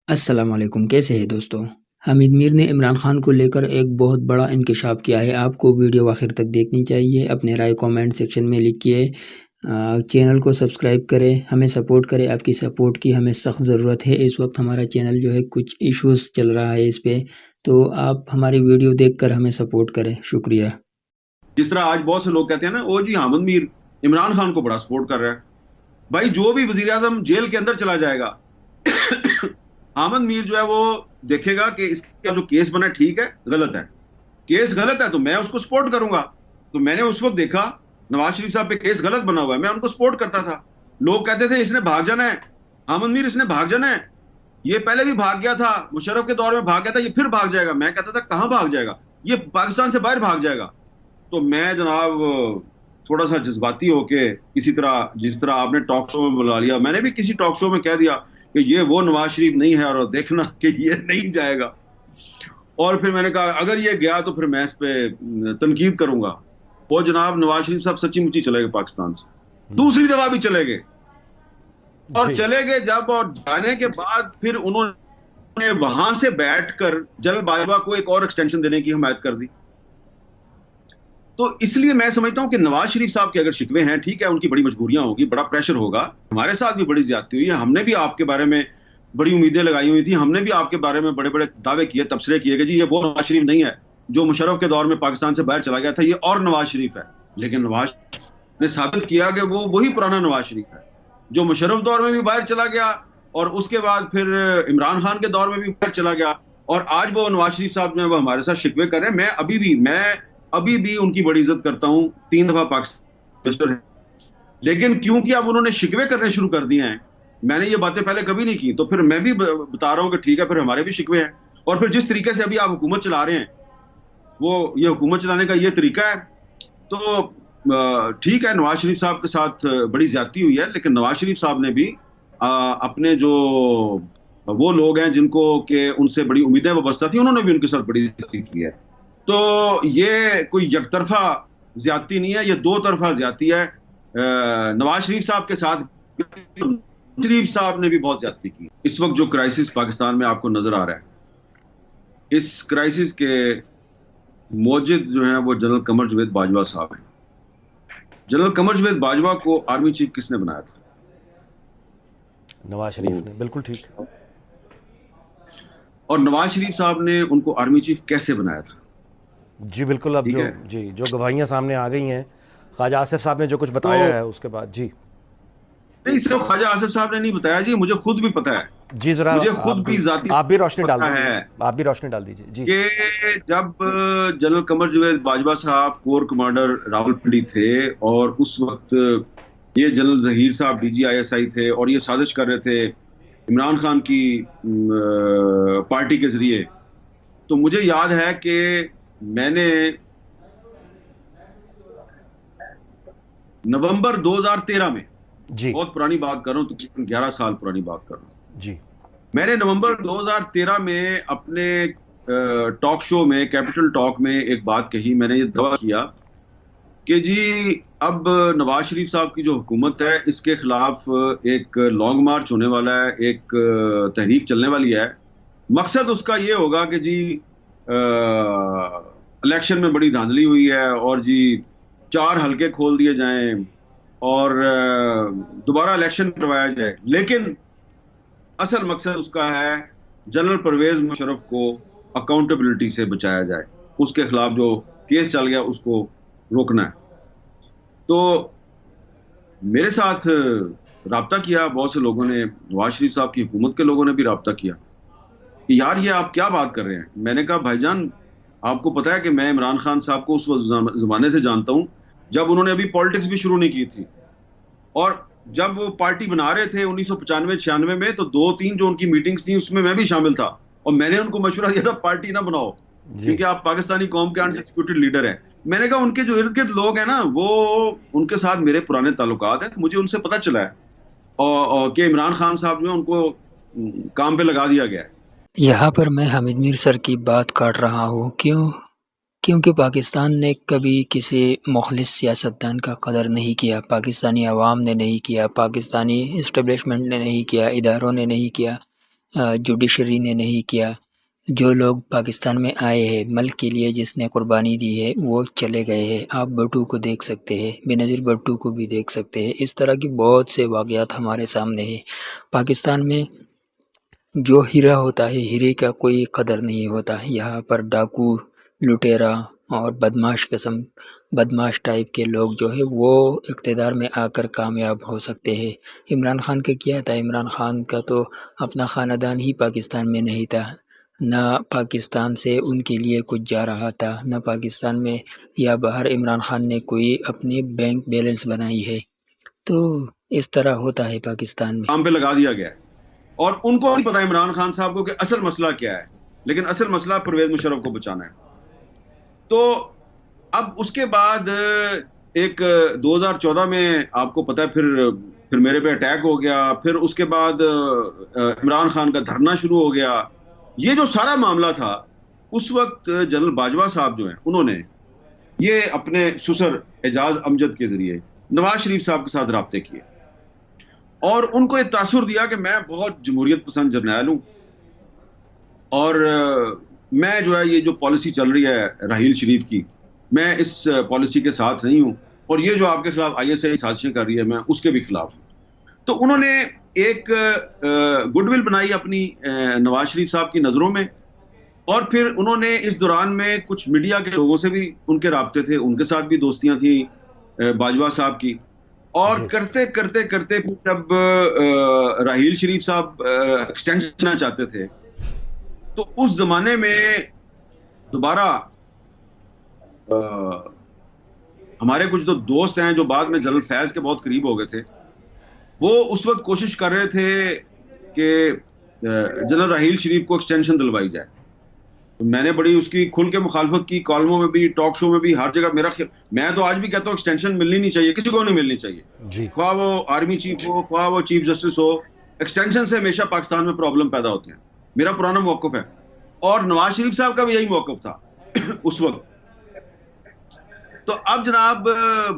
السلام علیکم، کیسے ہیں دوستو؟ حمید میر نے عمران خان کو لے کر ایک بہت بڑا انکشاف کیا ہے۔ آپ کو ویڈیو آخر تک دیکھنی چاہیے۔ اپنے رائے کومنٹ سیکشن میں لکھیے، چینل کو سبسکرائب کریں، ہمیں سپورٹ کریں۔ آپ کی سپورٹ کی ہمیں سخت ضرورت ہے۔ اس وقت ہمارا چینل جو ہے کچھ ایشوز چل رہا ہے اس پہ، تو آپ ہماری ویڈیو دیکھ کر ہمیں سپورٹ کریں۔ شکریہ۔ جس طرح آج بہت سے لوگ کہتے ہیں نا، او جی حامد میر عمران خان کو بڑا سپورٹ کر رہا ہے۔ بھائی جو بھی وزیر اعظم جیل کے اندر چلا جائے گا، حامد میر جو ہے وہ دیکھے گا کہ اس کا جو کیس بنا ہے ٹھیک ہے غلط ہے، کیس غلط ہے تو میں اس کو سپورٹ کروں گا۔ تو میں نے اس وقت دیکھا نواز شریف صاحب پہ کیس غلط بنا ہوا ہے، میں ان کو سپورٹ کرتا تھا۔ لوگ کہتے تھے اس نے بھاگ جانا ہے، حامد میر اس نے بھاگ جانا ہے، یہ پہلے بھی بھاگ گیا تھا، مشرف کے دور میں بھاگ گیا تھا، یہ پھر بھاگ جائے گا۔ میں کہتا تھا کہاں بھاگ جائے گا، یہ پاکستان سے باہر بھاگ جائے گا۔ تو میں جناب تھوڑا سا جذباتی ہو کے کسی طرح، جس طرح آپ نے ٹاک شو میں بلا لیا، میں نے بھی کسی ٹاک شو میں کہہ دیا کہ یہ وہ نواز شریف نہیں ہے اور دیکھنا کہ یہ نہیں جائے گا۔ اور پھر میں نے کہا اگر یہ گیا تو پھر میں اس پہ تنقید کروں گا۔ وہ جناب نواز شریف صاحب سچی مچی چلے گئے پاکستان سے، دوسری دفعہ بھی چلے گئے، اور چلے گئے جب، اور جانے کے بعد پھر انہوں نے وہاں سے بیٹھ کر جنرل باجوہ کو ایک اور ایکسٹینشن دینے کی حمایت کر دی۔ تو اس لیے میں سمجھتا ہوں کہ نواز شریف صاحب کے اگر شکوے ہیں، ٹھیک ہے، ان کی بڑی مجبوریاں ہوگی، بڑا پریشر ہوگا، ہمارے ساتھ بھی بڑی زیادتی ہوئی ہے، ہم نے بھی آپ کے بارے میں بڑی امیدیں لگائی ہوئی تھی، ہم نے بھی آپ کے بارے میں بڑے بڑے دعوے کیے، تبصرے کیے کہ جی یہ وہ نواز شریف نہیں ہے جو مشرف کے دور میں پاکستان سے باہر چلا گیا تھا، یہ اور نواز شریف ہے۔ لیکن نواز نے ثابت کیا کہ وہ وہی پرانا نواز شریف ہے جو مشرف دور میں بھی باہر چلا گیا، اور اس کے بعد پھر عمران خان کے دور میں بھی باہر چلا گیا، اور آج وہ نواز شریف صاحب جو ہے وہ ہمارے ساتھ شکوے کر رہے ہیں۔ میں ابھی بھی ان کی بڑی عزت کرتا ہوں، 3 دفعہ پاکستان، لیکن کیونکہ اب انہوں نے شکوے کرنے شروع کر دیے ہیں، میں نے یہ باتیں پہلے کبھی نہیں کی، تو پھر میں بھی بتا رہا ہوں کہ ٹھیک ہے، پھر ہمارے بھی شکوے ہیں۔ اور پھر جس طریقے سے ابھی آپ حکومت چلا رہے ہیں، وہ یہ حکومت چلانے کا یہ طریقہ ہے، تو ٹھیک ہے، نواز شریف صاحب کے ساتھ بڑی زیادتی ہوئی ہے، لیکن نواز شریف صاحب نے بھی اپنے جو وہ لوگ ہیں جن کو کہ ان سے بڑی امیدیں وابستہ تھیں، انہوں نے بھی ان کے ساتھ بڑی زیادتی کی ہے۔ تو یہ کوئی یک طرفہ زیادتی نہیں ہے، یہ 2 طرفہ زیادتی ہے۔ نواز شریف صاحب کے ساتھ شریف صاحب نے بھی بہت زیادتی کی۔ اس وقت جو کرائسس پاکستان میں آپ کو نظر آ رہا ہے، اس کرائسس کے موجد جو ہیں وہ جنرل قمر جاوید باجوہ صاحب ہیں۔ جنرل قمر جاوید باجوہ کو آرمی چیف کس نے بنایا تھا؟ نواز شریف نے، بالکل ٹھیک۔ اور نواز شریف صاحب نے ان کو آرمی چیف کیسے بنایا تھا؟ جی بالکل، اب جو گواہیاں سامنے آ گئی ہیں، خواجہ آصف صاحب نے جو کچھ بتایا ہے اس کے بعد جی نہیں، صرف خواجہ آصف صاحب نے نہیں بتایا جی، مجھے خود بھی پتا ہے، جی ذرا مجھے خود بھی ذاتی آپ بھی روشنی ڈال پتا دیجیے، ہے آپ بھی روشنی ڈال دیجیے جی۔ کہ جب جنرل قمر جاوید باجوہ صاحب کور کمانڈر راولپنڈی تھے، اور اس وقت یہ جنرل ظہیر صاحب DGI SI تھے، اور یہ سازش کر رہے تھے عمران خان کی پارٹی کے ذریعے، تو مجھے یاد ہے کہ میں نے نومبر 2013 میں، جی بہت پرانی بات کر رہا ہوں، تقریباً 11 سال پرانی بات کر رہا ہوں، جی میں نے نومبر 2013 میں اپنے ٹاک شو میں، کیپٹل ٹاک میں ایک بات کہی، میں نے یہ دعویٰ کیا کہ جی اب نواز شریف صاحب کی جو حکومت ہے اس کے خلاف ایک لانگ مارچ ہونے والا ہے، ایک تحریک چلنے والی ہے، مقصد اس کا یہ ہوگا کہ جی الیکشن میں بڑی دھاندلی ہوئی ہے، اور جی 4 حلقے کھول دیے جائیں اور دوبارہ الیکشن کروایا جائے، لیکن اصل مقصد اس کا ہے جنرل پرویز مشرف کو اکاؤنٹیبلٹی سے بچایا جائے، اس کے خلاف جو کیس چل گیا اس کو روکنا ہے۔ تو میرے ساتھ رابطہ کیا بہت سے لوگوں نے، نواز شریف صاحب کی حکومت کے لوگوں نے بھی رابطہ کیا کہ یار یہ آپ کیا بات کر رہے ہیں۔ میں نے کہا بھائی جان، آپ کو پتا ہے کہ میں عمران خان صاحب کو اس وقت زمانے سے جانتا ہوں جب انہوں نے ابھی پالیٹکس بھی شروع نہیں کی تھی، اور جب وہ پارٹی بنا رہے تھے 1995-96 میں، تو 2-3 جو ان کی میٹنگز تھیں اس میں میں بھی شامل تھا، اور میں نے ان کو مشورہ دیا تھا پارٹی نہ بناؤ کیونکہ آپ پاکستانی قوم کے انڈسپیوٹڈ لیڈر ہیں۔ میں نے کہا ان کے جو ارد گرد لوگ ہیں نا، وہ ان کے ساتھ میرے پرانے تعلقات ہیں، مجھے ان سے پتہ چلا ہے کہ عمران خان صاحب جو ہے ان کو کام پہ لگا دیا گیا ہے۔ یہاں پر میں حمید میر سر کی بات کاٹ رہا ہوں، کیونکہ پاکستان نے کبھی کسی مخلص سیاستدان کا قدر نہیں کیا، پاکستانی عوام نے نہیں کیا، پاکستانی اسٹیبلشمنٹ نے نہیں کیا، اداروں نے نہیں کیا۔ جوڈیشری نے نہیں کیا. جو لوگ پاکستان میں آئے ہیں ملک کے لیے جس نے قربانی دی ہے وہ چلے گئے ہیں. آپ بھٹو کو دیکھ سکتے ہیں, بے نظیر بھٹو کو بھی دیکھ سکتے ہیں. اس طرح کی بہت سے واقعات ہمارے سامنے ہیں. پاکستان میں جو ہیرا ہوتا ہے ہیرے کا کوئی قدر نہیں ہوتا. یہاں پر ڈاکو, لٹیرا اور بدماش ٹائپ کے لوگ جو ہے وہ اقتدار میں آ کر کامیاب ہو سکتے ہیں. عمران خان کا کیا تھا؟ عمران خان کا تو اپنا خاندان ہی پاکستان میں نہیں تھا, نہ پاکستان سے ان کے لیے کچھ جا رہا تھا, نہ پاکستان میں یا باہر عمران خان نے کوئی اپنی بینک بیلنس بنائی ہے. تو اس طرح ہوتا ہے پاکستان میں. کام پہ لگا دیا گیا ہے اور ان کو نہیں پتا عمران خان صاحب کو کہ اصل مسئلہ کیا ہے, لیکن اصل مسئلہ پرویز مشرف کو بچانا ہے. تو اب اس کے بعد ایک 2014 میں آپ کو پتا ہے پھر میرے پہ اٹیک ہو گیا, پھر اس کے بعد عمران خان کا دھرنا شروع ہو گیا. یہ جو سارا معاملہ تھا اس وقت جنرل باجوہ صاحب جو ہیں انہوں نے یہ اپنے سسر اعجاز امجد کے ذریعے نواز شریف صاحب کے ساتھ رابطے کیے اور ان کو یہ تاثر دیا کہ میں بہت جمہوریت پسند جرنیل ہوں اور میں جو ہے یہ جو پالیسی چل رہی ہے راحیل شریف کی, میں اس پالیسی کے ساتھ نہیں ہوں, اور یہ جو آپ کے خلاف آئی ایس آئی سازشیں کر رہی ہے میں اس کے بھی خلاف ہوں. تو انہوں نے ایک گڈ ول بنائی اپنی نواز شریف صاحب کی نظروں میں, اور پھر انہوں نے اس دوران میں کچھ میڈیا کے لوگوں سے بھی ان کے رابطے تھے, ان کے ساتھ بھی دوستیاں تھیں باجوہ صاحب کی, اور کرتے کرتے کرتے پھر جب راحیل شریف صاحب ایکسٹینشن چاہتے تھے تو اس زمانے میں دوبارہ ہمارے کچھ جو دوست ہیں جو بعد میں جنرل فیض کے بہت قریب ہو گئے تھے, وہ اس وقت کوشش کر رہے تھے کہ جنرل راحیل شریف کو ایکسٹینشن دلوائی جائے. میں نے بڑی اس کی کھل کے مخالفت کی, کالموں میں بھی, ٹاک شو میں بھی, ہر جگہ. میں تو آج بھی کہتا ہوں ایکسٹینشن ملنی نہیں چاہیے, کسی کو نہیں ملنی چاہیے, خواہ وہ آرمی چیف ہو, خواہ وہ چیف جسٹس ہو. ایکسٹینشن سے ہمیشہ پاکستان میں پرابلم پیدا ہوتے ہیں, میرا پرانا موقف ہے, اور نواز شریف صاحب کا بھی یہی موقف تھا اس وقت. تو اب جناب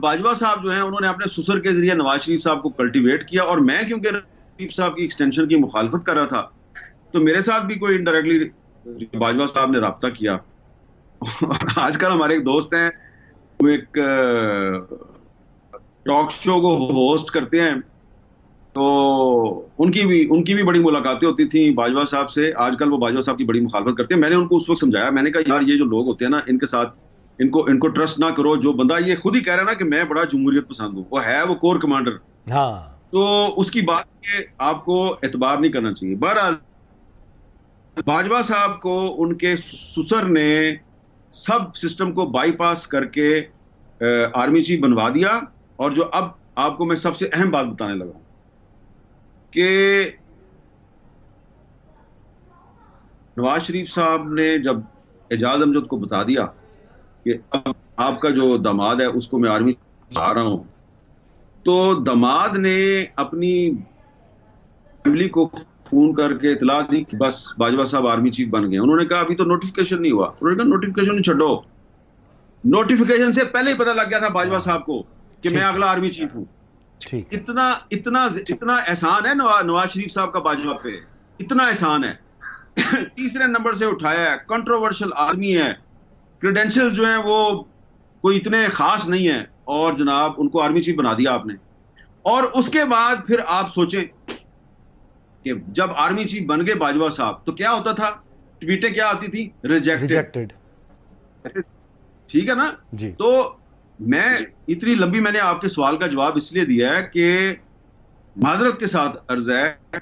باجوہ صاحب جو ہیں انہوں نے اپنے سسر کے ذریعے نواز شریف صاحب کو کلٹیویٹ کیا, اور میں کیونکہ شریف صاحب کی ایکسٹینشن کی مخالفت کر رہا تھا تو میرے ساتھ بھی کوئی انڈائریکٹلی باجوہ صاحب نے رابطہ کیا. آج کل ہمارے ایک دوست ہیں وہ ایک ٹاک شو کو ہوسٹ کرتے ہیں, تو ان کی بھی بڑی ملاقاتیں ہوتی تھیں باجوہ صاحب سے. آج کل وہ باجوہ صاحب کی بڑی مخالفت کرتے ہیں. میں نے ان کو اس وقت سمجھایا, میں نے کہا یار یہ جو لوگ ہوتے ہیں نا ان کے ساتھ ان کو ٹرسٹ نہ کرو. جو بندہ یہ خود ہی کہہ رہا ہے نا کہ میں بڑا جمہوریت پسند ہوں, وہ کور کمانڈر, تو اس کی بات کے آپ کو اعتبار نہیں کرنا چاہیے. بہرحال باجوہ صاحب کو ان کے سسر نے سب سسٹم کو بائی پاس کر کے آرمی چیف بنوا دیا. اور جو اب آپ کو میں سب سے اہم بات بتانے لگا ہوں کہ نواز شریف صاحب نے جب اعجاز امجد کو بتا دیا کہ اب آپ کا جو داماد ہے اس کو میں آرمی آ رہا ہوں, تو داماد نے اپنی فیملی کو فون کر کے اطلاع دی کہ بس باجوہ صاحب آرمی چیف بن گئے. انہوں نے کہا ابھی تو نوٹیفیکیشن نہیں ہوا. انہوں نے کہا نوٹیفیکیشن چھڈو, نوٹیفیکیشن سے پہلے ہی پتہ لگ گیا تھا باجوہ صاحب کو کہ میں اگلا آرمی چیف ہوں. اتنا احسان ہے نواز شریف صاحب کا باجوہ پہ, اتنا احسان ہے. تیسرے نمبر سے اٹھایا ہے, کنٹروورشل آدمی ہے, کریڈینشل جو ہیں وہ کوئی اتنے خاص نہیں ہیں, اور جناب ان کو آرمی چیف بنا دیا آپ نے. اور اس کے بعد پھر آپ سوچیں کہ جب آرمی چیف بن گئے باجوہ صاحب تو کیا ہوتا تھا, ٹویٹیں کیا آتی تھی, ریجیکٹڈ. ٹھیک ہے نا جی. تو میں اتنی لمبی میں نے آپ کے سوال کا جواب اس لیے دیا ہے کہ معذرت کے ساتھ عرض ہے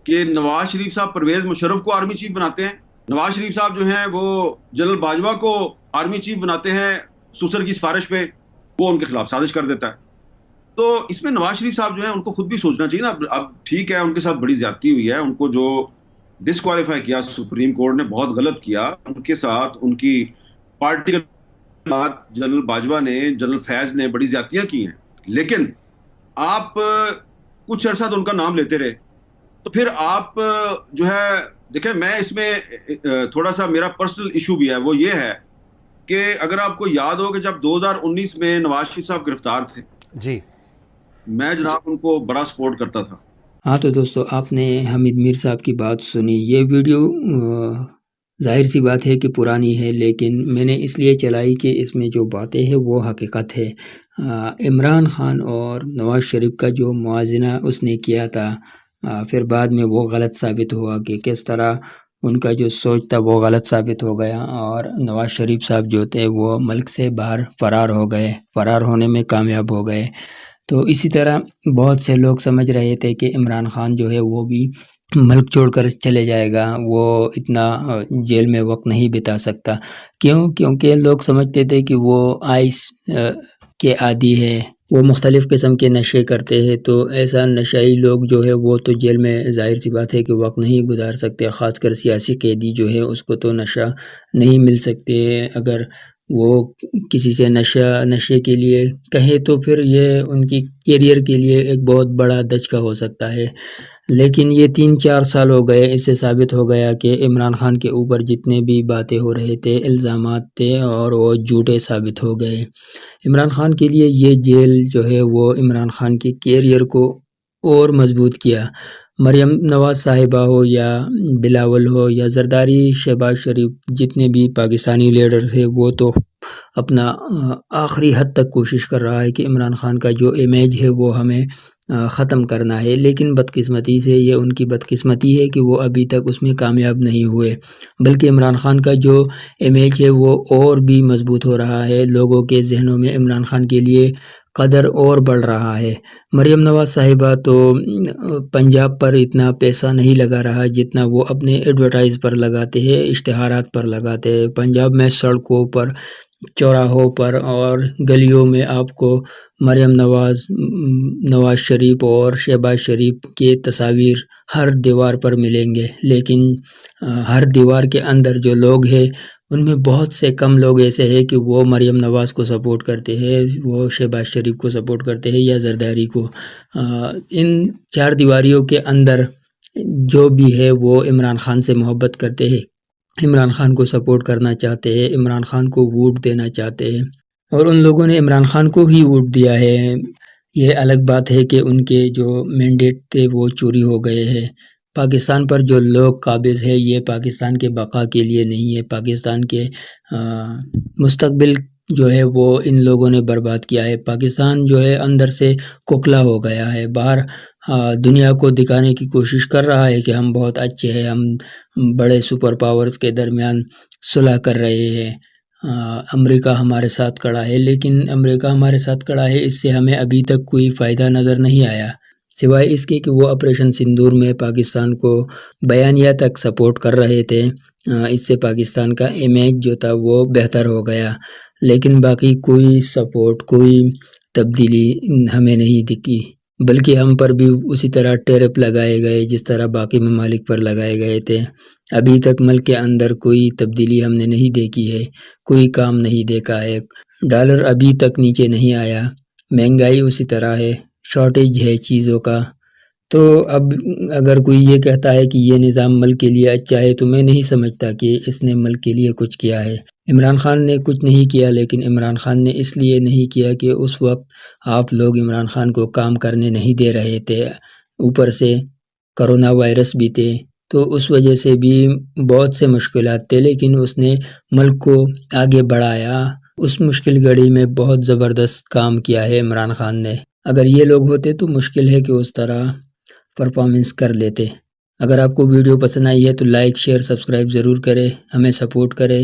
کہ نواز شریف صاحب پرویز مشرف کو آرمی چیف بناتے ہیں, نواز شریف صاحب جو ہیں وہ جنرل باجوہ کو آرمی چیف بناتے ہیں سسر کی سفارش پہ, وہ ان کے خلاف سازش کر دیتا ہے. تو اس میں نواز شریف صاحب جو ہیں ان کو خود بھی سوچنا چاہیے نا. اب ٹھیک ہے ان کے ساتھ بڑی زیادتی ہوئی ہے, ان کو جو ڈسکوالیفائی کیا سپریم کورٹ نے بہت غلط کیا, ان کے ساتھ ان کی پارٹی کے بعد جنرل باجوہ نے, جنرل فیض نے بڑی زیادتیاں کی ہیں, لیکن آپ کچھ عرصہ تو ان کا نام لیتے رہے. تو پھر آپ جو ہے دیکھیں, میں اس میں تھوڑا سا میرا پرسنل ایشو بھی ہے, وہ یہ ہے کہ اگر آپ کو یاد ہو کہ جب 2019 میں نواز شریف صاحب گرفتار تھے جی, میں جناب ان کو بڑا سپورٹ کرتا تھا. ہاں تو دوستو آپ نے حمید میر صاحب کی بات سنی. یہ ویڈیو ظاہر سی بات ہے کہ پرانی ہے، لیکن میں نے اس لیے چلائی کہ اس میں جو باتیں ہیں وہ حقیقت ہے. عمران خان اور نواز شریف کا جو موازنہ اس نے کیا تھا، پھر بعد میں وہ غلط ثابت ہوا کہ کس طرح ان کا جو سوچ تھا وہ غلط ثابت ہو گیا، اور نواز شریف صاحب جو تھے وہ ملک سے باہر فرار ہو گئے، فرار ہونے میں کامیاب ہو گئے. تو اسی طرح بہت سے لوگ سمجھ رہے تھے کہ عمران خان جو ہے وہ بھی ملک چھوڑ کر چلے جائے گا، وہ اتنا جیل میں وقت نہیں بتا سکتا. کیونکہ لوگ سمجھتے تھے کہ وہ آئس کے عادی ہے، وہ مختلف قسم کے نشے کرتے ہیں، تو ایسا نشائی لوگ جو ہے وہ تو جیل میں ظاہر سی بات ہے کہ وقت نہیں گزار سکتے. خاص کر سیاسی قیدی جو ہے اس کو تو نشہ نہیں مل سکتے. اگر وہ کسی سے نشے کے لیے کہے تو پھر یہ ان کی کیریئر کے لیے ایک بہت بڑا دھچکا ہو سکتا ہے. لیکن یہ 3-4 سال ہو گئے، اس سے ثابت ہو گیا کہ عمران خان کے اوپر جتنے بھی باتیں ہو رہے تھے، الزامات تھے، اور وہ جھوٹے ثابت ہو گئے. عمران خان کے لیے یہ جیل جو ہے وہ عمران خان کے کیریئر کو اور مضبوط کیا. مریم نواز صاحبہ ہو یا بلاول ہو یا زرداری، شہباز شریف، جتنے بھی پاکستانی لیڈر تھے وہ تو اپنا آخری حد تک کوشش کر رہا ہے کہ عمران خان کا جو امیج ہے وہ ہمیں ختم کرنا ہے. لیکن بدقسمتی سے یہ ان کی بدقسمتی ہے کہ وہ ابھی تک اس میں کامیاب نہیں ہوئے، بلکہ عمران خان کا جو امیج ہے وہ اور بھی مضبوط ہو رہا ہے. لوگوں کے ذہنوں میں عمران خان کے لیے قدر اور بڑھ رہا ہے. مریم نواز صاحبہ تو پنجاب پر اتنا پیسہ نہیں لگا رہا جتنا وہ اپنے ایڈورٹائز پر لگاتے ہیں، اشتہارات پر لگاتے ہیں. پنجاب میں سڑکوں پر، چوراہوں پر اور گلیوں میں آپ کو مریم نواز، نواز شریف اور شہباز شریف کے تصاویر ہر دیوار پر ملیں گے. لیکن ہر دیوار کے اندر جو لوگ ہیں ان میں بہت سے کم لوگ ایسے ہیں کہ وہ مریم نواز کو سپورٹ کرتے ہیں، وہ شہباز شریف کو سپورٹ کرتے ہیں یا زرداری کو. ان 4 دیواریوں کے اندر جو بھی ہے وہ عمران خان سے محبت کرتے ہیں، عمران خان کو سپورٹ کرنا چاہتے ہیں، عمران خان کو ووٹ دینا چاہتے ہیں، اور ان لوگوں نے عمران خان کو ہی ووٹ دیا ہے. یہ الگ بات ہے کہ ان کے جو مینڈیٹ تھے وہ چوری ہو گئے ہیں. پاکستان پر جو لوگ قابض ہے یہ پاکستان کے بقا کے لیے نہیں ہے، پاکستان کے مستقبل جو ہے وہ ان لوگوں نے برباد کیا ہے. پاکستان جو ہے اندر سے کھوکھلا ہو گیا ہے، باہر دنیا کو دکھانے کی کوشش کر رہا ہے کہ ہم بہت اچھے ہیں، ہم بڑے سپر پاورز کے درمیان صلح کر رہے ہیں، امریکہ ہمارے ساتھ کھڑا ہے. لیکن امریکہ ہمارے ساتھ کھڑا ہے، اس سے ہمیں ابھی تک کوئی فائدہ نظر نہیں آیا، سوائے اس کے کہ وہ آپریشن سندور میں پاکستان کو بیانیہ تک سپورٹ کر رہے تھے. اس سے پاکستان کا امیج جو تھا وہ بہتر ہو گیا، لیکن باقی کوئی سپورٹ، کوئی تبدیلی ہمیں نہیں دکھی، بلکہ ہم پر بھی اسی طرح ٹیرف لگائے گئے جس طرح باقی ممالک پر لگائے گئے تھے. ابھی تک ملک کے اندر کوئی تبدیلی ہم نے نہیں دیکھی ہے، کوئی کام نہیں دیکھا ہے. ڈالر ابھی تک نیچے نہیں آیا، مہنگائی اسی طرح ہے، شارٹیج ہے چیزوں کا. تو اب اگر کوئی یہ کہتا ہے کہ یہ نظام ملک کے لیے اچھا ہے تو میں نہیں سمجھتا کہ اس نے ملک کے لیے کچھ کیا ہے. عمران خان نے کچھ نہیں کیا، لیکن عمران خان نے اس لیے نہیں کیا کہ اس وقت آپ لوگ عمران خان کو کام کرنے نہیں دے رہے تھے، اوپر سے کرونا وائرس بھی تھے، تو اس وجہ سے بھی بہت سے مشکلات تھے. لیکن اس نے ملک کو آگے بڑھایا، اس مشکل گھڑی میں بہت زبردست کام کیا ہے عمران خان نے. اگر یہ لوگ ہوتے تو مشکل ہے کہ اس طرح پرفارمنس کر لیتے. اگر آپ کو ویڈیو پسند آئی ہے تو لائک، شیئر، سبسکرائب ضرور کریں، ہمیں سپورٹ کریں.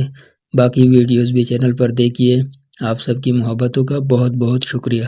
باقی ویڈیوز بھی چینل پر دیکھیے. آپ سب کی محبتوں کا بہت بہت شکریہ.